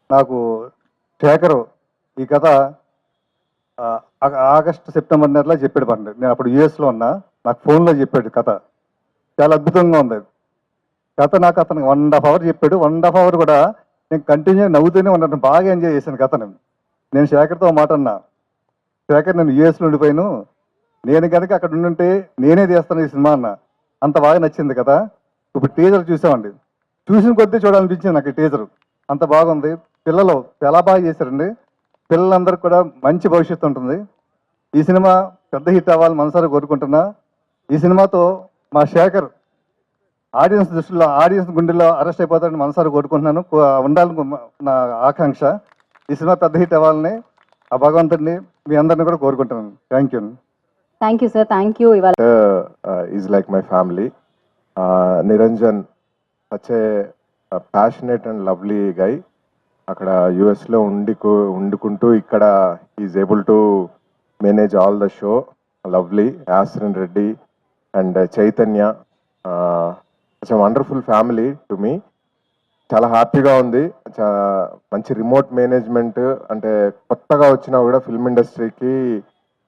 నాకు శేఖరు ఈ కథ ఆగస్టు సెప్టెంబర్ నెలలో చెప్పాడు పండి. నేను అప్పుడు యూఎస్లో ఉన్నా, నాకు ఫోన్లో చెప్పాడు కథ. చాలా అద్భుతంగా ఉంది కథ. నాకు అతను 1.5 hours చెప్పాడు. 1.5 hours కూడా నేను కంటిన్యూ నవ్వుతూనే ఉన్నాను. బాగా ఎంజాయ్ చేశాను కథను. నేను శేఖర్తో మాట అన్నా, శేఖర్ నేను యూఎస్లో ఉండిపోయాను, నేను కనుక అక్కడ ఉండుంటే నేనే తీస్తాను ఈ సినిమా అన్న. అంత బాగా నచ్చింది కదా. ఇప్పుడు టీజర్ చూసామండి, చూసిన కొద్దీ చూడాలనిపించింది నాకు ఈ టీజర్. అంత బాగుంది. పిల్లలు చాలా బాగా చేశారండి. పిల్లలందరికీ కూడా మంచి భవిష్యత్తు ఉంటుంది. ఈ సినిమా పెద్ద హిట్ అవ్వాలి మనసారా కోరుకుంటున్నా. ఈ సినిమాతో మా శేఖర్ ఆడియన్స్ దృష్టిలో, ఆడియన్స్ గుండెల్లో అరెస్ట్ అయిపోతాడని మనసారా కోరుకుంటున్నాను. ఉండాలని నా ఆకాంక్ష. ఈ సినిమా పెద్ద హిట్ అవ్వాలని ఆ భగవంతుడిని మీ అందరిని కూడా కోరుకుంటున్నాను. Thank you. Thank you sir, thank you. ఇవాళ is like my family. Niranjan such a passionate and lovely guy. అక్కడ యుఎస్లో ఉండుకుంటూ ఇక్కడ is able to manage all the show. Lovely. Yasrin Reddy and Chaitanya, wonderful family to me. చాలా హ్యాపీగా ఉంది. మంచి రిమోట్ మేనేజ్మెంట్, అంటే కొత్తగా వచ్చినా కూడా ఫిల్మ్ ఇండస్ట్రీకి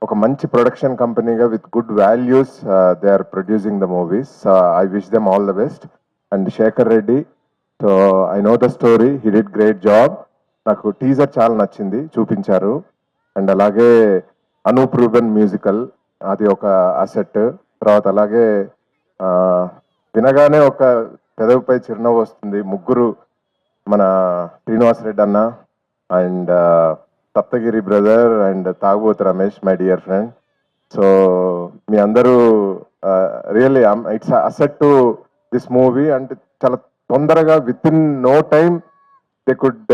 ఒక మంచి ప్రొడక్షన్ కంపెనీగా with good values they are producing the movies. I wish them all the best. And Shekhar Reddy, so I know the story, he did great job. నాకు టీజర్ చాలా నచ్చింది, చూపించారు. అండ్ అలాగే అనూప్ రూబెన్ మ్యూజికల్, అది ఒక అసెట్. తర్వాత అలాగే వినగానే ఒక పెదవిపై చిరునవ్వు వస్తుంది. ముగ్గురు, మన శ్రీనివాస్ రెడ్డి అన్న and Saptagiri brother and Tagubothu Ramesh, my dear friend. So మీ అందరూ really it's asset to this movie. అంటే చాలా తొందరగా within no time they could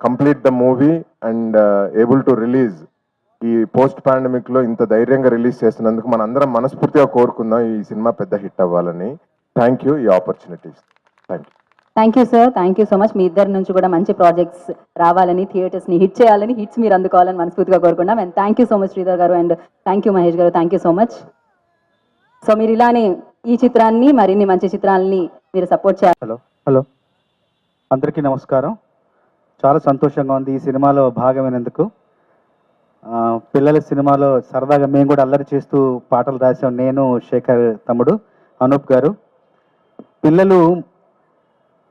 complete the movie and able to release. ఈ పోస్ట్ పాండమిక్ లో ఇంత ధైర్యంగా రిలీజ్ చేస్తున్నందుకు మన అందరం మనస్ఫూర్తిగా కోరుకుందాం ఈ సినిమా పెద్ద హిట్ అవ్వాలని. థ్యాంక్ యూ ఈ opportunities. Thank you. Thank you sir, thank you so much. మీ ఇద్దరి నుంచి కూడా మంచి ప్రాజెక్ట్స్ రావాలని, థియేటర్స్ని హిట్ చేయాలని, హిట్స్ మీరు అందుకోవాలని మనస్ఫూర్తిగా కోరుకున్నాం. And thank you so much Sridhar garu, and thank you Mahesh garu, thank you so much. So మీరు ఇలానే ఈ చిత్రాన్ని, మరిన్ని మంచి చిత్రాలని మీరు సపోర్ట్ చేయాలి. హలో అందరికీ నమస్కారం. చాలా సంతోషంగా ఉంది ఈ సినిమాలో భాగమైనందుకు. పిల్లల సినిమాలో సరదాగా మేము కూడా అల్లరి చేస్తూ పాటలు రాసాం, నేను, శేఖర్ తమ్ముడు అనూప్ గారు. పిల్లలు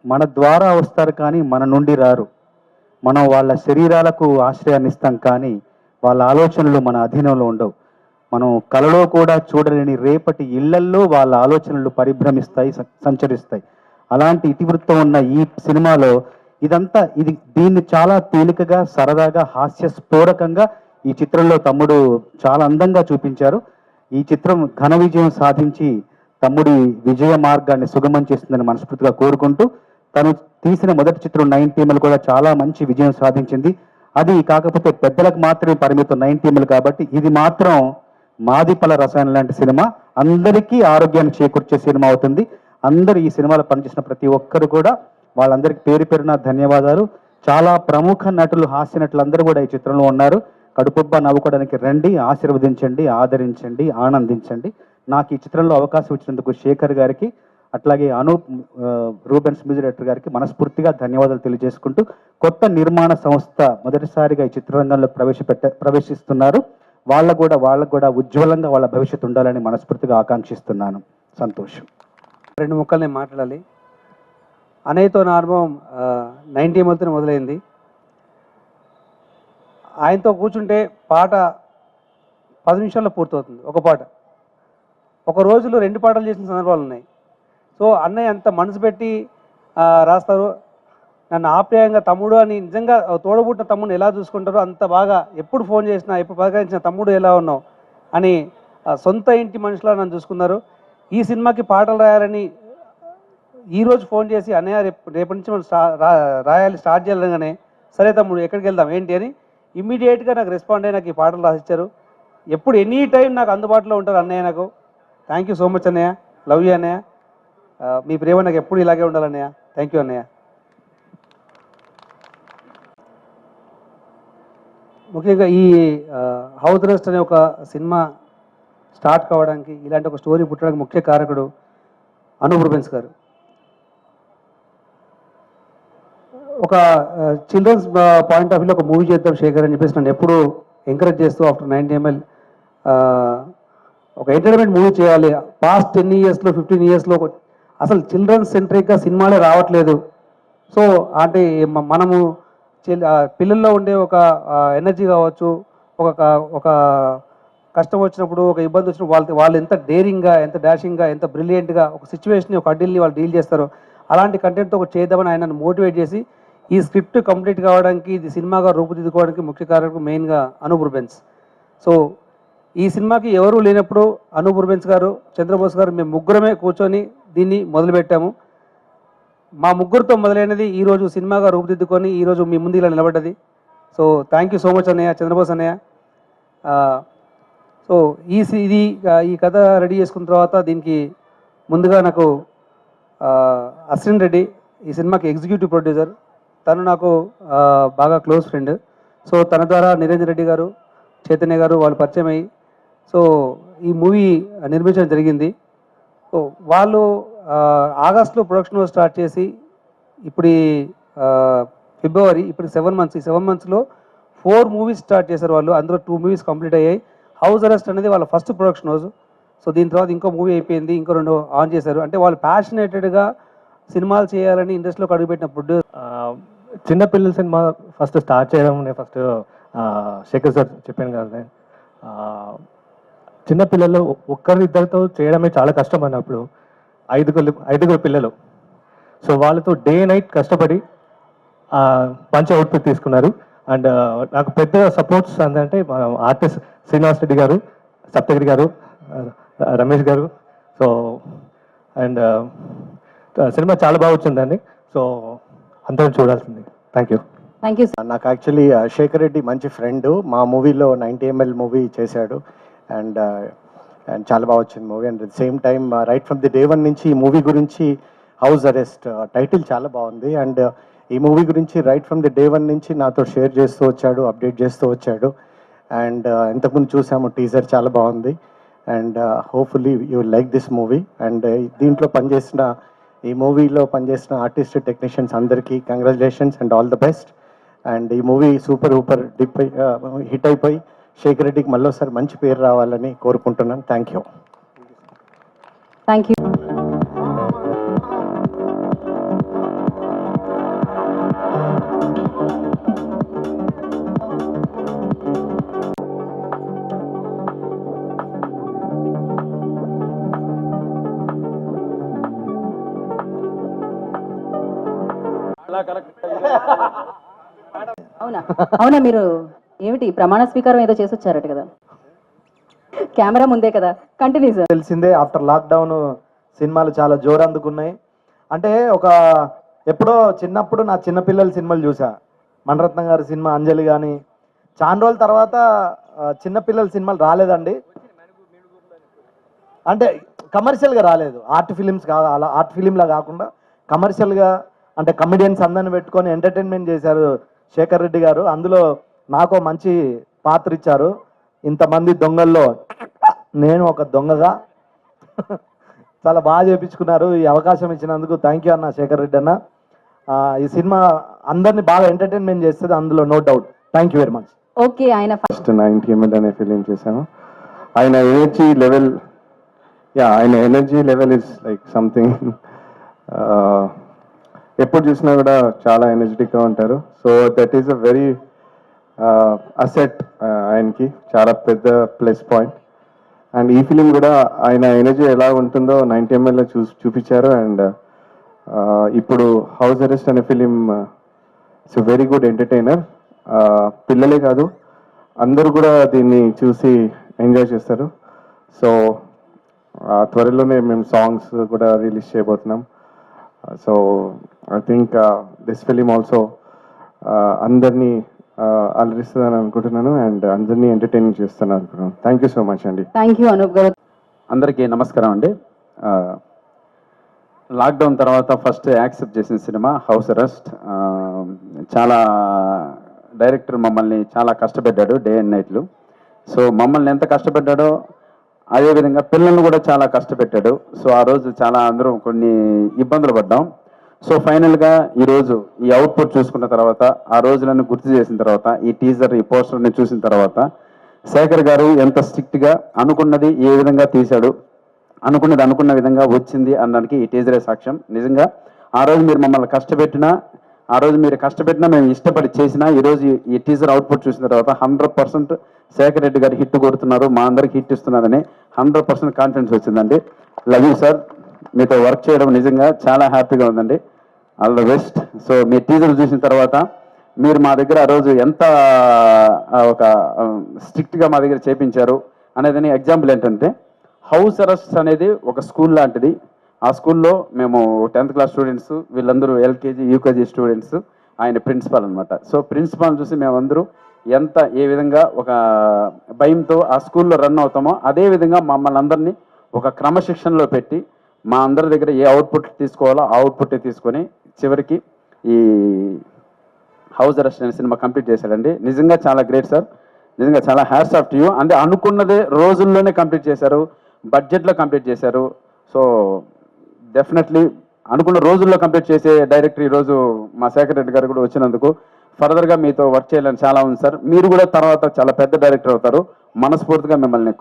మన ద్వారా వస్తారు కానీ మన నుండి రారు. మనం వాళ్ళ శరీరాలకు ఆశ్రయాన్ని ఇస్తాం కానీ వాళ్ళ ఆలోచనలు మన అధీనంలో ఉండవు. మనం కలలో కూడా చూడలేని రేపటి ఇళ్లల్లో వాళ్ళ ఆలోచనలు పరిభ్రమిస్తాయి, సంచరిస్తాయి. అలాంటి ఇతివృత్తం ఉన్న ఈ సినిమాలో దీన్ని చాలా తేలికగా, సరదాగా, హాస్యస్ఫోరకంగా ఈ చిత్రంలో తమ్ముడు చాలా అందంగా చూపించారు. ఈ చిత్రం ఘన విజయం సాధించి తమ్ముడి విజయ మార్గాన్ని సుగమం చేస్తుందని మనస్ఫూర్తిగా కోరుకుంటూ, తను తీసిన మొదటి చిత్రం 9 కూడా చాలా మంచి విజయం సాధించింది. అది కాకపోతే పెద్దలకు మాత్రమే పరిమితం 9 కాబట్టి ఇది మాత్రం మాదిపల రసాయనం లాంటి సినిమా, అందరికీ ఆరోగ్యాన్ని చేకూర్చే సినిమా అవుతుంది. అందరూ ఈ సినిమాలో పనిచేసిన ప్రతి ఒక్కరు కూడా వాళ్ళందరికీ పేరు పేరున ధన్యవాదాలు. చాలా ప్రముఖ నటులు, హాస్య నటులు అందరూ కూడా ఈ చిత్రంలో ఉన్నారు. కడుపుబ్బా నవ్వుకోవడానికి రండి, ఆశీర్వదించండి, ఆదరించండి, ఆనందించండి. నాకు ఈ చిత్రంలో అవకాశం ఇచ్చినందుకు శేఖర్ గారికి, అట్లాగే అనూప్ రూబెన్స్ మ్యూజిక్ డైరెక్టర్ గారికి మనస్ఫూర్తిగా ధన్యవాదాలు తెలియజేసుకుంటూ, కొత్త నిర్మాణ సంస్థ మొదటిసారిగా ఈ చిత్రరంగంలో ప్రవేశిస్తున్నారు. వాళ్ళకు కూడా ఉజ్వలంగా వాళ్ళ భవిష్యత్తు ఉండాలని మనస్ఫూర్తిగా ఆకాంక్షిస్తున్నాను. సంతోషం. 2 ముక్కలు నేను మాట్లాడాలి. అనేతో నా అనుభవం 90 మొదలైంది. ఆయనతో కూర్చుంటే పాట 10 నిమిషాల్లో పూర్తవుతుంది. ఒక పాట ఒక రోజులో 2 పాటలు చేసిన సందర్భాలు ఉన్నాయి. సో అన్నయ్య అంత మనసు పెట్టి రాస్తారు. నన్ను ఆప్యాయంగా తమ్ముడు అని, నిజంగా తోడబుట్టిన తమ్ముడిని ఎలా చూసుకుంటారో అంత బాగా, ఎప్పుడు ఫోన్ చేసినా, ఎప్పుడు పలకరించిన తమ్ముడు ఎలా ఉన్నావు అని సొంత ఇంటి మనుషులా నన్ను చూసుకున్నారు. ఈ సినిమాకి పాటలు రాయాలని ఈరోజు ఫోన్ చేసి, అన్నయ్య రేపటి నుంచి మనం రాయాలి, స్టార్ట్ చేయాలనగానే, సరే తమ్ముడు ఎక్కడికి వెళ్దాం ఏంటి అని ఇమ్మీడియట్గా నాకు రెస్పాండ్ అయ్యి నాకు ఈ పాటలు రాసిచ్చారు. ఎప్పుడు ఎనీ టైం నాకు అందుబాటులో ఉంటారు అన్నయ్య. నాకు థ్యాంక్ యూ సో మచ్ అన్నయ్య. లవ్ యూ అన్నయ్య. మీ ప్రేమ నాకు ఎప్పుడు ఇలాగే ఉండాలన్నయ్య. థ్యాంక్ యూ అన్నయ్య. ముఖ్యంగా ఈ హౌస్ అరెస్ట్ అనే ఒక సినిమా స్టార్ట్ కావడానికి, ఇలాంటి ఒక స్టోరీ పుట్టడానికి ముఖ్య కారకుడు అనూప్ రూబెన్స్ గారు. ఒక చిల్డ్రన్స్ పాయింట్ ఆఫ్ వ్యూలో ఒక మూవీ చేద్దాం శేఖర్ అని చెప్పేసి నన్ను ఎప్పుడు ఎంకరేజ్ చేస్తూ ఆఫ్టర్ 90 ml ఒక ఎంటర్టైన్మెంట్ మూవీ చేయాలి. పాస్ట్ 10 yearsలో 15 yearsలో అసలు చిల్డ్రన్స్ సెంట్రిక్గా సినిమాలే రావట్లేదు. సో అంటే మనము పిల్లల్లో ఉండే ఒక ఎనర్జీ కావచ్చు, ఒక ఒక కష్టం వచ్చినప్పుడు, ఒక ఇబ్బంది వచ్చినప్పుడు వాళ్ళు ఎంత డేరింగ్గా, ఎంత డాషింగ్గా, ఎంత బ్రిలియంట్గా ఒక సిచ్యువేషన్ని, ఒక అడ్డిల్ని వాళ్ళు డీల్ చేస్తారో అలాంటి కంటెంట్తో ఒక చేద్దామని ఆయనను మోటివేట్ చేసి ఈ స్క్రిప్ట్ కంప్లీట్ కావడానికి, ఇది సినిమాగా రూపుదిద్దుకోవడానికి ముఖ్య కారణం మెయిన్గా అనూప్ రూబెన్స్. సో ఈ సినిమాకి ఎవరూ లేనప్పుడు అనూప్ రూబెన్స్ గారు, చంద్రబోస్ గారు, మేము ముగ్గురమే కూర్చొని దీన్ని మొదలుపెట్టాము. మా ముగ్గురితో మొదలైనది ఈరోజు సినిమాగా రూపుదిద్దుకొని ఈరోజు మీ ముందు ఇలా నిలబడ్డది. So thank you so much అన్నయ్య, చంద్రబోస్ అన్నయ్య. సో ఈ కథ రెడీ చేసుకున్న తర్వాత దీనికి ముందుగా నాకు అశ్విన్ రెడ్డి ఈ సినిమాకి ఎగ్జిక్యూటివ్ ప్రొడ్యూసర్, తను నాకు బాగా క్లోజ్ ఫ్రెండ్. సో తన ద్వారా నిరంజన్ రెడ్డి గారు, చైతన్య గారు వాళ్ళు పరిచయం అయ్యి సో ఈ మూవీ నిర్మించడం జరిగింది. సో వాళ్ళు ఆగస్టులో ప్రొడక్షన్ స్టార్ట్ చేసి ఇప్పుడు ఫిబ్రవరి, ఇప్పుడు 7 months, ఈ 7 monthsలో 4 movies స్టార్ట్ చేశారు వాళ్ళు. అందులో 2 movies కంప్లీట్ అయ్యాయి. హౌస్ అరెస్ట్ అనేది వాళ్ళ ఫస్ట్ ప్రొడక్షన్ హౌస్. సో దీని తర్వాత ఇంకో మూవీ అయిపోయింది, ఇంకో 2 ఆన్ చేశారు. అంటే వాళ్ళు ప్యాషనేటెడ్గా సినిమాలు చేయాలని ఇండస్ట్రీలోకి అడుగుపెట్టిన ప్రొడ్యూసర్. చిన్నపిల్లల సినిమా ఫస్ట్ స్టార్ట్ చేయడం నేను ఫస్ట్ శేఖర్ సార్ చెప్పాను కదా, చిన్నపిల్లలు ఒక్కరిద్దరితో చేయడమే చాలా కష్టం అన్నప్పుడు ఐదుగురు పిల్లలు, సో వాళ్ళతో డే నైట్ కష్టపడి మంచి అవుట్పుట్ తీసుకున్నారు. అండ్ నాకు పెద్ద సపోర్ట్స్ అంటే మన ఆర్టిస్ట్ శ్రీనివాస్ రెడ్డి గారు, సప్తగిరి గారు, రమేష్ గారు. సో అండ్ సినిమా చాలా బాగా వచ్చిందండి. సో అందరం చూడాల్సింది. Thank you. Thank you. నాకు యాక్చువల్లీ శేఖర్ రెడ్డి మంచి ఫ్రెండ్. మా మూవీలో 90 ml మూవీ చేశాడు అండ్ చాలా బాగా వచ్చింది movie. And at same time right from the day 1 నుంచి ఈ మూవీ గురించి హౌస్ అరెస్ట్ టైటిల్ చాలా బాగుంది. అండ్ ఈ మూవీ గురించి రైట్ ఫ్రమ్ ది డే 1 నుంచి నాతో షేర్ చేస్తూ వచ్చాడు, అప్డేట్ చేస్తూ వచ్చాడు. అండ్ ఇంతకుముందు చూసాము టీజర్, చాలా బాగుంది. And hopefully you like this movie. And దీంట్లో పనిచేసిన, ఈ మూవీలో పనిచేసిన ఆర్టిస్ట్, టెక్నీషియన్స్ అందరికీ congratulations and all the best. And ఈ మూవీ సూపర్ హిట్ అయిపోయి శేఖర్ రెడ్డికి మళ్ళీసారి మంచి పేరు రావాలని కోరుకుంటున్నాను. Thank you. Thank you. అవునా అవునా, మీరు ఏమిటి ప్రమాణ స్వీకారం ఏదో చేసి వచ్చారట కదా, కెమెరా ముందే కదా. Continue sir. తెలిసిందే ఆఫ్టర్ లాక్డౌన్ సినిమాలు చాలా జోరు అందుకున్నాయి. అంటే ఎప్పుడో చిన్నప్పుడు నా చిన్నపిల్లల సినిమాలు చూసా, మణరత్నం గారి సినిమా అంజలి కానీ. చాలా రోజుల తర్వాత చిన్నపిల్లల సినిమాలు రాలేదండి. అంటే కమర్షియల్గా రాలేదు, ఆర్ట్ ఫిలింలా కాకుండా కమర్షియల్గా, అంటే కమెడియన్స్ అందరిని పెట్టుకొని ఎంటర్టైన్మెంట్ చేశారు శేఖర్ రెడ్డి గారు. అందులో నాకు మంచి పాత్ర ఇచ్చారు. ఇంతమంది దొంగల్లో నేను ఒక దొంగగా చాలా బాగా చేయించుకున్నారు. ఈ అవకాశం ఇచ్చినందుకు థ్యాంక్ యూ అన్న శేఖర్ రెడ్డి అన్న. ఈ సినిమా అందరినీ బాగా ఎంటర్టైన్మెంట్ చేస్తుంది, అందులో no doubt. Thank you very much. Okay, ఆయన ఫస్ట్ 90 ml అనే ఫిలిం చేశాను. ఆయన energy level is like something. ఎప్పుడు చూసినా కూడా చాలా ఎనర్జెటిక్గా ఉంటారు. So that is a very asset, ఆయనకి చాలా పెద్ద ప్లస్ పాయింట్. అండ్ ఈ ఫిలిం కూడా ఆయన ఎనర్జీ ఎలా ఉంటుందో 90 ml చూపించారు. అండ్ ఇప్పుడు హౌస్ అరెస్ట్ అనే film it's very good entertainer. పిల్లలే కాదు అందరూ కూడా దీన్ని చూసి ఎంజాయ్ చేస్తారు. సో త్వరలోనే మేము సాంగ్స్ కూడా రిలీజ్ చేయబోతున్నాం. So I think this film also అందరినీ అలరిస్తుందని అనుకుంటున్నాను అండ్ అందరినీ ఎంటర్టైనింగ్ చేస్తాను అనుకుంటున్నాను. థ్యాంక్ యూ సో మచ్ అండి. థ్యాంక్ యూ అనూప్ గారు. అందరికీ నమస్కారం అండి. లాక్డౌన్ తర్వాత ఫస్ట్ యాక్సెప్ట్ చేసిన సినిమా హౌస్ అరెస్ట్. చాలా డైరెక్టర్ మమ్మల్ని చాలా కష్టపెట్టాడు డే అండ్ నైట్లు. సో మమ్మల్ని ఎంత కష్టపెట్టాడో అదేవిధంగా పిల్లల్ని కూడా చాలా కష్టపెట్టాడు. సో ఆ రోజు చాలా అందరం కొన్ని ఇబ్బందులు పడ్డాం. సో ఫైనల్గా ఈరోజు ఈ అవుట్పుట్ చూసుకున్న తర్వాత, ఆ రోజులను గుర్తు చేసిన తర్వాత, ఈ టీజర్ ఈ పోస్టర్ని చూసిన తర్వాత, శేఖర్ గారు ఎంత స్ట్రిక్ట్గా అనుకున్నది ఏ విధంగా తీశాడు, అనుకున్నది అనుకున్న విధంగా వచ్చింది అనడానికి ఈ టీజరే సాక్ష్యం. నిజంగా ఆ రోజు మీరు మమ్మల్ని కష్టపెట్టినా, ఆ రోజు మీరు కష్టపెట్టినా మేము ఇష్టపడి చేసినా, ఈరోజు ఈ టీజర్ అవుట్పుట్ చూసిన తర్వాత 100% శేఖర్ రెడ్డి గారు హిట్ కొడుతున్నారు, మా అందరికి హిట్ ఇస్తున్నారని 100% కాన్ఫిడెన్స్ వచ్చిందండి. లవ్ యూ సార్, మీతో వర్క్ చేయడం నిజంగా చాలా హ్యాపీగా ఉందండి. All the best. So me teaser చూసిన తర్వాత మీరు మా దగ్గర ఆ రోజు ఎంత ఒక స్ట్రిక్ట్గా మా దగ్గర చేపించారు అనేదని ఎగ్జాంపుల్ ఏంటంటే, హౌస్ అరెస్ట్ అనేది ఒక స్కూల్ లాంటిది. ఆ స్కూల్లో మేము 10th క్లాస్ స్టూడెంట్స్, వీళ్ళందరూ ఎల్కేజీ యూకేజీ స్టూడెంట్స్, ఆయన ప్రిన్సిపాల్ అనమాట. సో ప్రిన్సిపాల్ చూసి మేమందరూ ఏ విధంగా ఒక భయంతో ఆ స్కూల్లో రన్ అవుతామో, అదే విధంగా మమ్మల్ని అందరినీ ఒక క్రమశిక్షణలో పెట్టి మా అందరి దగ్గర ఏ అవుట్పుట్ తీసుకోవాలో ఆ అవుట్పుట్ తీసుకొని చివరికి ఈ హౌస్ అరెస్ట్ అనే సినిమా కంప్లీట్ చేశాడండి. నిజంగా చాలా గ్రేట్ సార్, నిజంగా చాలా హ్యాట్స్ ఆఫ్ టు యూ. అంటే అనుకున్నదే రోజుల్లోనే కంప్లీట్ చేశారు, బడ్జెట్లో కంప్లీట్ చేశారు. సో డెఫినెట్లీ అనుకున్న రోజుల్లో కంప్లీట్ చేసే డైరెక్టర్ ఈరోజు మా శేఖర్ రెడ్డి గారు కూడా వచ్చినందుకు ఫర్దర్గా మీతో వర్క్ చేయాలని చాలా ఉంది సార్. మీరు కూడా తర్వాత చాలా పెద్ద డైరెక్టర్ అవుతారు. మనస్ఫూర్తిగా మిమ్మల్ని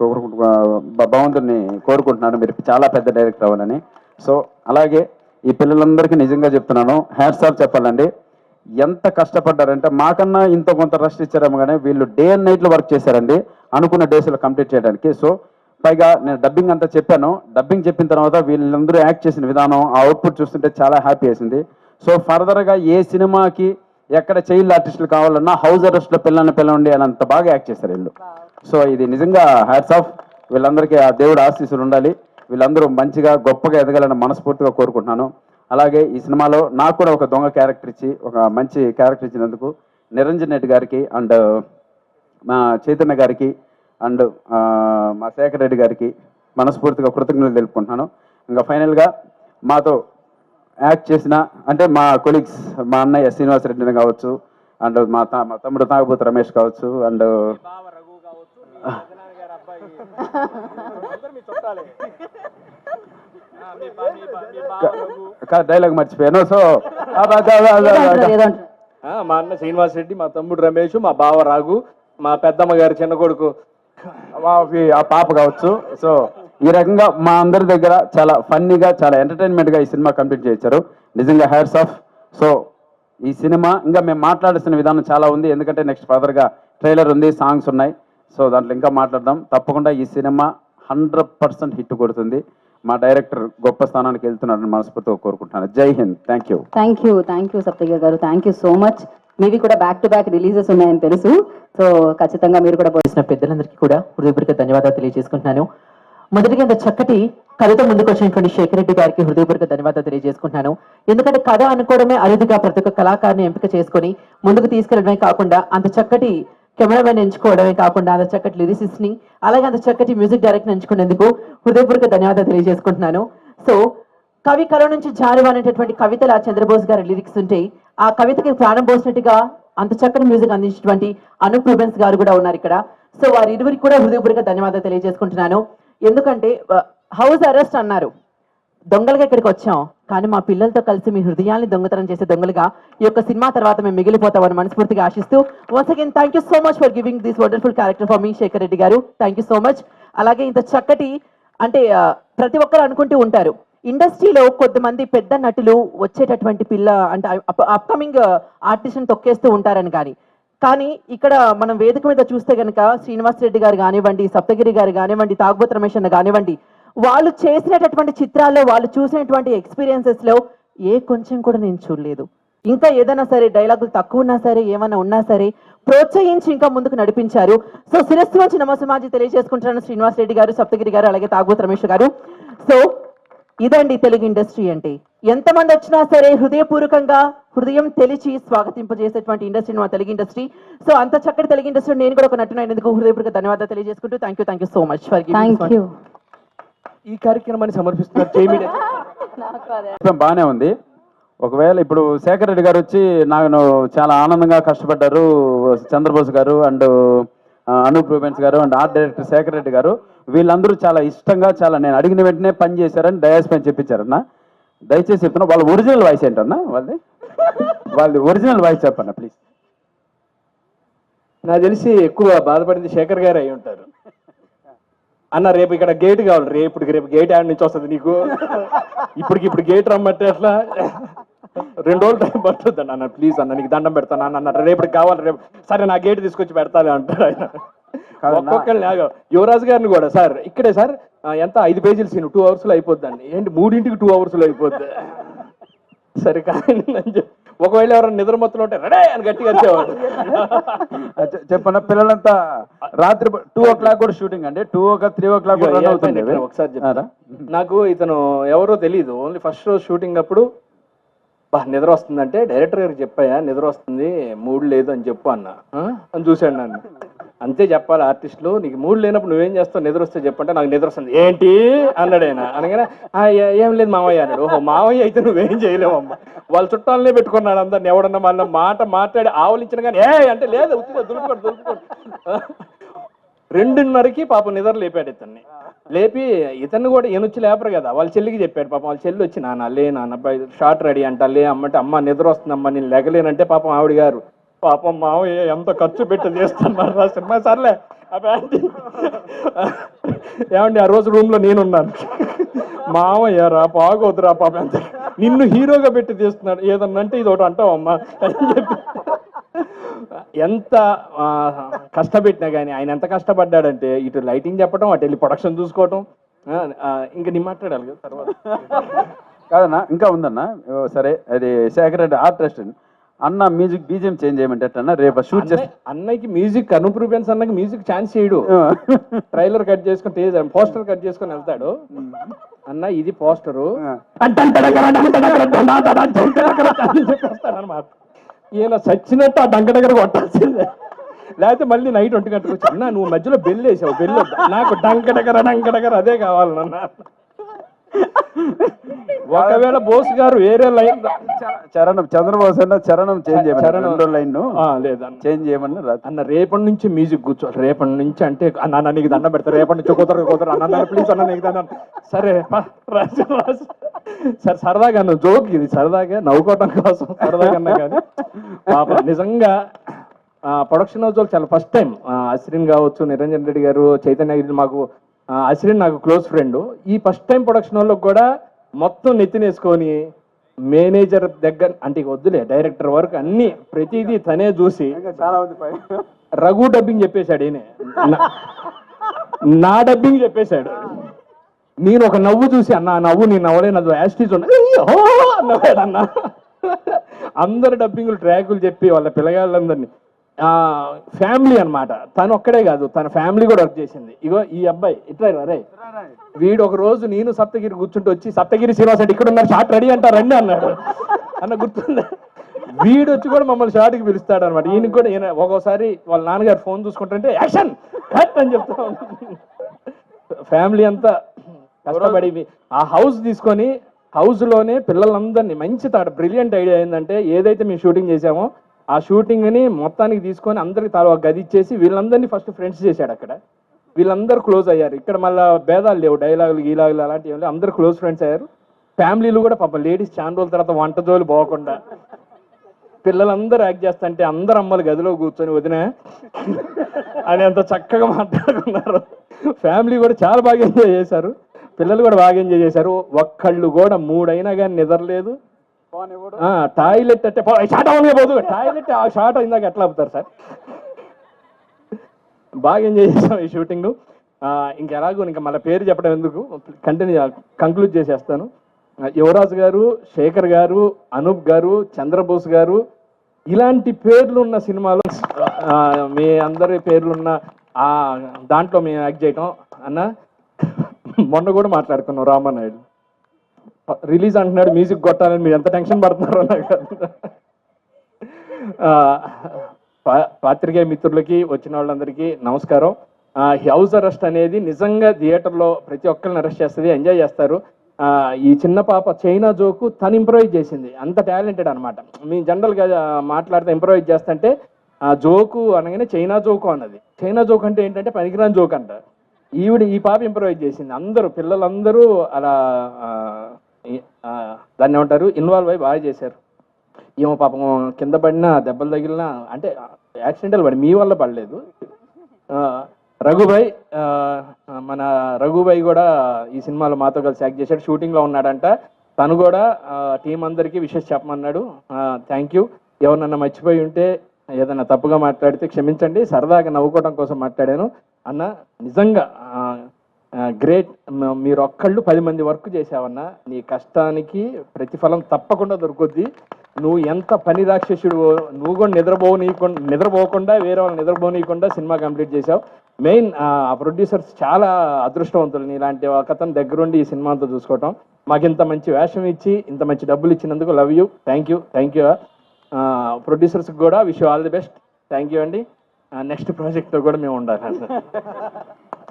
భగవంతుడిని కోరుకుంటున్నాను, మీరు చాలా పెద్ద డైరెక్టర్ అవ్వాలని. సో అలాగే ఈ పిల్లలందరికీ నిజంగా చెప్తున్నాను, హ్యాట్స్ ఆఫ్ చెప్పాలండి. ఎంత కష్టపడ్డారంటే, మాకన్నా ఇంత కొంత రెస్ట్ ఇచ్చారేమో కానీ వీళ్ళు డే అండ్ నైట్లో వర్క్ చేశారండి అనుకున్న డేస్లో కంప్లీట్ చేయడానికి. సో పైగా నేను డబ్బింగ్ అంతా చెప్పాను, డబ్బింగ్ చెప్పిన తర్వాత వీళ్ళందరూ యాక్ట్ చేసిన విధానం, ఆ అవుట్పుట్ చూస్తుంటే చాలా హ్యాపీ వేసింది. సో ఫర్దర్గా ఏ సినిమాకి ఎక్కడ చైల్డ్ ఆర్టిస్టులు కావాలన్నా హౌస్ అరెస్ట్లో పిల్లల్ని పిలవండి అని అంత బాగా యాక్ట్ చేశారు వీళ్ళు. సో ఇది నిజంగా హ్యాట్స్ ఆఫ్. వీళ్ళందరికీ ఆ దేవుడు ఆశీస్సులు ఉండాలి, వీళ్ళందరూ మంచిగా గొప్పగా ఎదగాలని మనస్ఫూర్తిగా కోరుకుంటున్నాను. అలాగే ఈ సినిమాలో నాకు కూడా ఒక దొంగ క్యారెక్టర్ ఇచ్చి, ఒక మంచి క్యారెక్టర్ ఇచ్చినందుకు నిరంజన్ రెడ్డి గారికి అండ్ మా చైతన్య గారికి అండ్ మా శేఖర్ రెడ్డి గారికి మనస్ఫూర్తిగా కృతజ్ఞతలు తెలుపుకుంటున్నాను. ఇంకా ఫైనల్గా మాతో యాక్ట్ చేసిన అంటే మా కొలీగ్స్, మా అన్నయ్య శ్రీనివాస్ రెడ్డిని కావచ్చు, అండ్ మా తమ్ముడు తాగబోతు రమేష్ కావచ్చు, అండ్ డైలాగ్ మర్చిపోయాను. సో మా అన్న శ్రీనివాస్ రెడ్డి, మా తమ్ముడు రమేష్, మా బావ రాఘు, మా పెద్దమ్మ గారి చిన్న కొడుకు ఆ పాప కావచ్చు. సో ఈ రకంగా మా అందరి దగ్గర చాలా ఫన్నీగా, చాలా ఎంటర్టైన్మెంట్గా ఈ సినిమా కంప్లీట్ చేశారు. నిజంగా హ్యాట్స్ ఆఫ్. సో ఈ సినిమా ఇంకా మేము మాట్లాడాల్సిన విధానం చాలా ఉంది, ఎందుకంటే నెక్స్ట్ ఫర్దర్గా ట్రైలర్ ఉంది, సాంగ్స్ ఉన్నాయి. సో దాంట్లో ఇంకా మాట్లాడదాం. తప్పకుండా ఈ సినిమా 100% హిట్ కొడుతుంది. మా డైరెక్టర్ గొప్ప స్థానానికి వెళ్తున్నారని మనస్ఫూర్తిగా కోరుకుంటున్నాను. జై Hind. Thank you. Thank you Saptagiri గారు, థ్యాంక్ యూ సో మచ్. మీవి కూడా బ్యాక్ టు బ్యాక్ రిలీజెస్ ఉన్నాయని తెలుసు. సో ఖచ్చితంగా మీరు కూడా చేసిన పెద్దలందరికీ కూడా హృదయపూర్వక ధన్యవాదాలు తెలియజేసుకుంటున్నాను. మొదటిగా ఇంత చక్కటి కథతో ముందుకు వచ్చినటువంటి శేఖర్ రెడ్డి గారికి హృదయపూర్వక ధన్యవాదాలు తెలియజేసుకుంటున్నాను. ఎందుకంటే కథ అనుకోవడమే అరుదుగా ప్రతి ఒక్క కళాకారుని ఎంపిక చేసుకొని ముందుకు తీసుకెళ్లడమే కాకుండా, అంత చక్కటి కెమెరామెన్ ఎంచుకోవడమే కాకుండా, అంత చక్కటి లిరిసిస్ట్ ని, అలాగే అంత చక్కటి మ్యూజిక్ డైరెక్టర్ ఎంచుకునేందుకు హృదయపూర్వక ధన్యవాదాలు తెలియజేసుకుంటున్నాను. సో కవి కళ నుంచి జారువ అనేటటువంటి కవితల చంద్రబోస్ గారి లిరిక్స్ ఉంటే, ఆ కవితకి ప్రాణం పోసినట్టుగా అంత చక్కటి మ్యూజిక్ అందించినటువంటి అనూప్ రూబెన్స్ గారు కూడా ఉన్నారు ఇక్కడ. సో వారి ఇరువురికి కూడా హృదయపూర్వక ధన్యవాదాలు తెలియజేసుకుంటున్నాను. ఎందుకంటే హౌస్ అరెస్ట్ అన్నారు, దొంగలుగా ఇక్కడికి వచ్చాం, కానీ మా పిల్లలతో కలిసి మీ హృదయాన్ని దొంగతనం చేసే దొంగలుగా ఈ యొక్క సినిమా తర్వాత మేము మిగిలిపోతామని మనస్ఫూర్తిగా ఆశిస్తూ, once again thank you so much for giving this wonderful character for me Shekhar Reddy garu. Thank you so much. అలాగే ఇంత చక్కటి అంటే ప్రతి ఒక్కరు అనుకుంటూ ఉంటారు, ఇండస్ట్రీలో కొంతమంది పెద్ద నటులు వచ్చేటటువంటి పిల్ల అంటే అప్కమింగ్ ఆర్టిస్ట్ని తొక్కేస్తూ ఉంటారని. కానీ ఇక్కడ మనం వేదిక మీద చూస్తే కనుక శ్రీనివాస్ రెడ్డి గారు కానివ్వండి, సప్తగిరి గారు కానివ్వండి, తాగుబోతు రమేష్ అన్న కానివ్వండి, వాళ్ళు చేసినటువంటి చిత్రాల్లో, వాళ్ళు చూసినటువంటి ఎక్స్పీరియన్సెస్ లో ఏ కొంచెం కూడా నేను చూడలేదు. ఇంకా ఏదైనా సరే డైలాగులు తక్కువ ఉన్నా సరే, ఏమైనా ఉన్నా సరే ప్రోత్సహించి ఇంకా ముందుకు నడిపించారు. సో శిరస్సు వచ్చి నమస్సమాజి తెలియజేసుకుంటున్నాను శ్రీనివాస్ రెడ్డి గారు, సప్తగిరి గారు, అలాగే తాగుబోతు రమేష్ గారు. సో ఇదండి తెలుగు ఇండస్ట్రీ అంటే. ఎంతమంది వచ్చినా సరే హృదయపూర్వకంగా హృదయం తెలిచి స్వాగతింపజేసేటువంటి ఇండస్ట్రీ మా తెలుగు ఇండస్ట్రీ. సో అంత చక్కటి తెలుగు ఇండస్ట్రీ నేను కూడా ఒక నటునైనందుకు హృదయపూర్వక ధన్యవాదాలు తెలియజేసుకుంటూ thank you so much for giving. ఈ కార్యక్రమాన్ని సమర్పిస్తున్నారు జై మీడియా. బాగానే ఉంది. ఒకవేళ ఇప్పుడు శేఖర్ రెడ్డి గారు వచ్చి నాకు చాలా ఆనందంగా కష్టపడ్డారు, Chandrabose garu and Anup Rubens garu and art director Shekar Reddy garu, వీళ్ళందరూ చాలా ఇష్టంగా, చాలా నేను అడిగిన వెంటనే పని చేశారని డయాస్ పని చెప్పించారన్న. దయచేసి చెప్తున్నా, వాళ్ళ ఒరిజినల్ వాయిస్ ఏంటన్నా వాళ్ళది ఒరిజినల్ వాయిస్ చెప్పన్నా ప్లీజ్. నాకు తెలిసి ఎక్కువ బాధపడింది శేఖర్ గారు అయి ఉంటారు. అన్న రేపు ఇక్కడ గేట్ కావాలి, రేపు గేట్ యాడ్ నుంచి వస్తుంది నీకు, ఇప్పుడు గేట్ రమ్మంటే అట్లా 2 రోజులు టైం పడుతుంది అన్న. ప్లీజ్ అన్న నీకు దండం పెడతాను అన్న, రేపటికి కావాలి, రేపు సరే నా గేట్ తీసుకొచ్చి పెడతాలే అంటాడు ఆయన. ఒక్కొక్కరిని యువరాజు గారిని కూడా సార్ ఇక్కడే సార్ ఎంత 5 పేజీలు సీన్ 2 అవర్స్లో అయిపోద్దండి. ఏంటి 3ంటికి 2 అవర్స్లో అయిపోద్ది. సరే కానీ ఒకవేళ ఎవరైనా నిద్ర మొత్తం ఉంటే రెడే అని గట్టిగా వచ్చేవాడు. చెప్పన్న పిల్లలంతా రాత్రి 2 o'clock కూడా షూటింగ్ అండి, 2 o'clock 3 o'clock కూడా రన్ అవుతుంది. ఒకసారి చెప్తారా, నాకు ఇతను ఎవరో తెలియదు, ఓన్లీ ఫస్ట్ రోజు షూటింగ్ అప్పుడు నిద్ర వస్తుందంటే డైరెక్టర్ గారికి చెప్పాయా నిద్ర వస్తుంది, మూడ్ లేదు అని చెప్పు అన్న అని చూశాడు నన్ను. అంతే చెప్పాలి ఆర్టిస్టులు, నీకు మూడ్ లేనప్పుడు నువ్వేం చేస్తావు, నిద్ర వస్తే చెప్పంటే నాకు నిద్ర వస్తుంది ఏంటి అన్నాడు ఆయన. అనగానే ఏం లేదు మామయ్య అన్నాడు. ఓహో మామయ్య అయితే నువ్వేం చేయలేవమ్మా, వాళ్ళ చుట్టాలనే పెట్టుకున్నాడు అందరిని, ఎవడన్నా మళ్ళీ మాట్లాడి ఆవలించిన కానీ అంటే లేదు దులుపుకోండి 2:30కి పాపం నిద్ర లేపాడు ఇతన్ని. లేపి ఇతన్ని కూడా ఈయనొచ్చి లేపరు కదా, వాళ్ళ చెల్లికి చెప్పాడు. పాపం వాళ్ళ చెల్లి వచ్చి నాన్న షార్ట్ రెడీ అంట లే అమ్మంటే, అమ్మ నిద్ర వస్తుందమ్మా నేను లెగలేనంటే, పాపం ఆవిడ గారు పాపం మావయ్య ఎంత ఖర్చు పెట్టి చేస్తున్నారు ఆ సినిమా, సర్లే ఏమండి ఆ రోజు రూమ్లో నేనున్నాను, మావయ్య రా బాగోదురా పాపం ఎంత నిన్ను హీరోగా పెట్టి తీస్తున్నాడు, ఏదన్నంటే ఇది ఒకటి అంటావమ్మా అని చెప్పి. ఎంత కష్టపెట్టినా కానీ ఆయన ఎంత కష్టపడ్డాడంటే, ఇటు లైటింగ్ చెప్పడం, అటు వెళ్ళి ప్రొడక్షన్ చూసుకోవటం. ఇంకా నీ మాట్లాడాలి కదా తర్వాత. కాదన్నా ఇంకా ఉందన్న, సరే అది శేఖర్ రెడ్డి ఆర్టిస్ట్ అన్న మ్యూజిక్ బీజిఎం చేంజ్ చేయమంటే అన్న రేపు షూట్ చేస్తే అన్నకి మ్యూజిక్ అనూప్ రూబెన్స్ అన్నకి మ్యూజిక్ ఛాన్స్ చేయడు. ట్రైలర్ కట్ చేసుకుని పోస్టర్ కట్ చేసుకుని వెళ్తాడు. అన్న ఇది పోస్టరు అనమాట. ఈయన చచ్చినట్టు ఆ డంక దగ్గర కొట్టాల్సిందే, లేకపోతే మళ్ళీ నైట్ 1 గంటకు వచ్చి అన్న నువ్వు మధ్యలో బెల్ వేసావు, బెల్ నాకు డంక దగ్గర అదే కావాలన్న. ఒకవేళ బోస్ గారు వేరే లైన్ చంద్రబోస్ అన్న చరణం చేంజ్ చేయమని లైన్ లేదా చేంజ్ చేయమని అన్న రేపటి నుంచి మ్యూజిక్ కూర్చోవాలి, రేపటి నుంచి అంటే అన్న నీకు దండం పెడతా, రేపటి నుంచి కుదరదు అన్న ప్లీజ్ అన్న నీకు దండం. సరే సరే సరదాగా అన్న జోక్ ఇది, సరదాగా నవ్వుకోవటం కోసం సరదాగా అన్నా కానీ పాప నిజంగా ప్రొడక్షన్ హౌస్ వాళ్ళు చాలా ఫస్ట్ టైం అశ్విన్ కావచ్చు, నిరంజన్ రెడ్డి గారు, చైతన్య గారు, మాకు అశ్విన్ నాకు క్లోజ్ ఫ్రెండ్. ఈ ఫస్ట్ టైం ప్రొడక్షన్ వాళ్ళకి కూడా మొత్తం నెత్తినేసుకొని మేనేజర్ దగ్గర అంటే వద్దులే డైరెక్టర్ వరకు అన్ని ప్రతిదీ తనే చూసి రఘు డబ్బింగ్ చెప్పేశాడు, ఈయన నా డబ్బింగ్ చెప్పేశాడు. నేను ఒక నవ్వు చూసి అన్న నవ్వు నేను నవ్వలేను, అది యాస్టీజ్ అన్నవాడు అన్న. అందరు డబ్బింగ్లు ట్రాకులు చెప్పి వాళ్ళ పిల్లగాళ్ళందరినీ ఫ్యామిలీ అన్నమాట. తను ఒక్కడే కాదు, తన ఫ్యామిలీ కూడా వర్క్ చేసింది. ఇగో ఈ అబ్బాయి ఇట్లా రే వీడు ఒక రోజు నేను సప్తగిరి కూర్చుంటూ వచ్చి సప్తగిరి శ్రీనివాస్ అంటే ఇక్కడ ఉన్నారు షార్ట్ రెడీ అంటారండి అన్నాడు అన్న, గుర్తుందా? వీడు వచ్చి కూడా మమ్మల్ని షార్ట్కి పిలుస్తాడు అనమాట. ఈయనకి కూడా ఈయన ఒక్కోసారి వాళ్ళ నాన్నగారు ఫోన్ చూసుకుంటుంటే యాక్షన్ కట్ అని చెప్తా ఫ్యామిలీ అంతా కష్టపడి ఆ హౌస్ తీసుకొని హౌస్లోనే పిల్లలందరినీ మంచి బ్రిలియంట్ ఐడియా ఏంటంటే, ఏదైతే మేము షూటింగ్ చేసామో ఆ షూటింగ్ని మొత్తానికి తీసుకొని అందరికి తాను ఒక గది ఇచ్చేసి వీళ్ళందరినీ ఫస్ట్ ఫ్రెండ్స్ చేశాడు. అక్కడ వీళ్ళందరూ క్లోజ్ అయ్యారు. ఇక్కడ మళ్ళీ భేదాలు లేవు, డైలాగులు గీలాగులు అలాంటివి ఏమి లేవు, అందరూ క్లోజ్ ఫ్రెండ్స్ అయ్యారు. ఫ్యామిలీలు కూడా పాపం లేడీస్ చాలా రోజుల తర్వాత వంట జోలు పోకుండా పిల్లలందరూ యాక్ట్ చేస్తుంటే అందరు అమ్మలు గదిలో కూర్చొని వదిన అని అంత చక్కగా మాట్లాడుకున్నారు. ఫ్యామిలీ కూడా చాలా బాగా ఎంజాయ్ చేశారు, పిల్లలు కూడా బాగా ఎంజాయ్ చేశారు. ఒక్కళ్ళు కూడా 3 అయినా కానీ నిద్రలేదు. టాయిలెట్ అంటే షార్ట్ అవనే పోదు, టాయిలెట్ ఆ షార్ట్ అయిందాక ఎట్లా అవుతారు సార్. బాగా ఎంజాయ్ చేసాం ఈ షూటింగ్. ఇంకెలాగో ఇంకా మళ్ళీ పేరు చెప్పడం ఎందుకు, కంక్లూడ్ చేసేస్తాను. యువరాజు గారు, శేఖర్ గారు, అనూప్ గారు, చంద్రబోస్ గారు, ఇలాంటి పేర్లు ఉన్న సినిమాలో మీ అందరి పేర్లున్న దాంట్లో మేము యాక్ట్ చేయటం అన్న. మొన్న కూడా మాట్లాడుకున్నాం, రామానాయుడు రిలీజ్ అంటున్నాడు మ్యూజిక్ కొట్టాలని, మీరు ఎంత టెన్షన్ పడుతున్నారో నాకు. పాత్రికేయ మిత్రులకి వచ్చిన వాళ్ళందరికీ నమస్కారం. హౌస్ అరెస్ట్ అనేది నిజంగా థియేటర్లో ప్రతి ఒక్కరిని అరెస్ట్ చేస్తుంది, ఎంజాయ్ చేస్తారు. ఈ చిన్న పాప చైనా జోకు తను ఇంప్రూవైజ్ చేసింది, అంత టాలెంటెడ్ అనమాట. మేము జనరల్గా మాట్లాడితే ఇంప్రూవైజ్ చేస్తుంటే జోకు అనగానే చైనా జోకు అన్నది. చైనా జోక్ అంటే ఏంటంటే పనికిరాని జోక్ అంట. ఈ పాప ఇంప్రూవైజ్ చేసింది. అందరూ పిల్లలందరూ అలా దాన్ని ఏమంటారు ఇన్వాల్వ్ అయ్యి బాగా చేశారు. ఏమో పాపం కింద పడినా దెబ్బలు తగిలినా అంటే యాక్సిడెంటల్ పడి మీ వల్ల పడలేదు. రఘుబాయ్ మన రఘుబాయ్ కూడా ఈ సినిమాలో మాతో కలిసి యాక్ట్ చేశాడు, షూటింగ్లో ఉన్నాడంట. తను కూడా టీం అందరికీ విషెస్ చెప్పమన్నాడు. Thank you. ఎవరినన్నా మర్చిపోయి ఉంటే ఏదైనా తప్పుగా మాట్లాడితే క్షమించండి, సరదాగా నవ్వుకోవడం కోసం మాట్లాడాను. అన్న నిజంగా గ్రేట్, మీరు ఒక్కళ్ళు 10 మంది వర్క్ చేసావన్నా, నీ కష్టానికి ప్రతిఫలం తప్పకుండా దొరుకుద్ది. నువ్వు ఎంత పని రాక్షసుడు, నువ్వు కూడా నిద్రపోకుండా వేరే వాళ్ళు నిద్రపోనీయకుండా సినిమా కంప్లీట్ చేసావు. మెయిన్ ఆ ప్రొడ్యూసర్స్ చాలా అదృష్టవంతులు, నీలాంటి ఒకతను దగ్గరుండి ఈ సినిమా అంతా చూసుకోవటం. మాకు ఇంత మంచి వేషం ఇచ్చి ఇంత మంచి డబ్బులు ఇచ్చినందుకు లవ్ యూ, థ్యాంక్ యూ. ప్రొడ్యూసర్స్కి కూడా wish all the best. Thank you అండి. నెక్స్ట్ ప్రాజెక్ట్లో కూడా మేము ఉండాలి.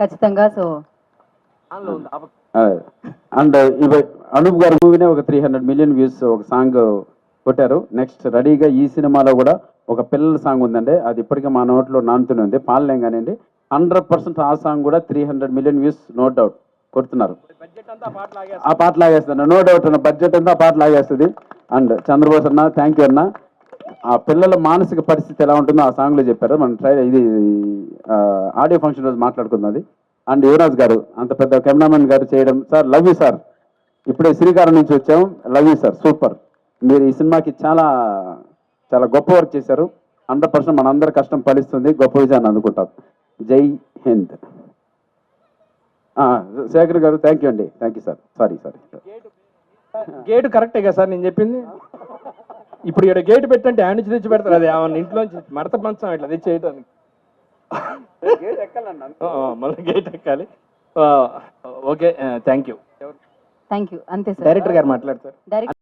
ఖచ్చితంగా. సో అండ్ ఇవి అనూప్ గారి మూవీనే ఒక 300 million వ్యూస్ ఒక సాంగ్ కొట్టారు. నెక్స్ట్ రెడీగా ఈ సినిమాలో కూడా ఒక పిల్లల సాంగ్ ఉందండి, అది ఇప్పటికే మా నోట్లో నానుతూనే ఉంది, పాలలేం కానివ్వండి. 100% ఆ సాంగ్ కూడా 300 million వ్యూస్ నో డౌట్ కొడుతున్నారు. ఆ పాట లాగేస్తున్నారు, నో డౌట్ అన్న, బడ్జెట్ అంతా ఆ పాట లాగేస్తుంది. అండ్ చంద్రబోస్ అన్న థ్యాంక్ యూ అన్న. ఆ పిల్లల మానసిక పరిస్థితి ఎలా ఉంటుందో ఆ సాంగ్లో చెప్పారు. మనం ఇది ఆడియో ఫంక్షన్ రోజు మాట్లాడుకుందాం అది. అండ్ యువరాజ్ గారు అంత పెద్ద కెమెరామెన్ గారు చేయడం, సార్ లవ్ యూ సార్. ఇప్పుడే శ్రీకారం నుంచి వచ్చాం, లవ్ యూ సార్, సూపర్. మీరు ఈ సినిమాకి చాలా చాలా గొప్ప వర్క్ చేశారు. 100% మనందరి కష్టం ఫలిస్తుంది, గొప్ప విజయాన్ని అందుకుంటాం. జై హింద్. శేఖర్ గారు థ్యాంక్ యూ అండి, thank you sir. Sorry gate కరెక్టే కదా సార్ నేను చెప్పింది. ఇప్పుడు ఇక్కడ గేటు పెట్టంటే హ్యాండ్ నుంచి తెచ్చి పెడతారు, అది ఏమన్నా ఇంట్లోంచి మడత పంచం ఇట్లా తెచ్చి చేయడానికి. మళ్ళీ గేట్ ఎక్కాలి. Okay thank you. Thank you. అంతే సార్. డైరెక్టర్ గారు మాట్లాడతారు. డైరెక్ట్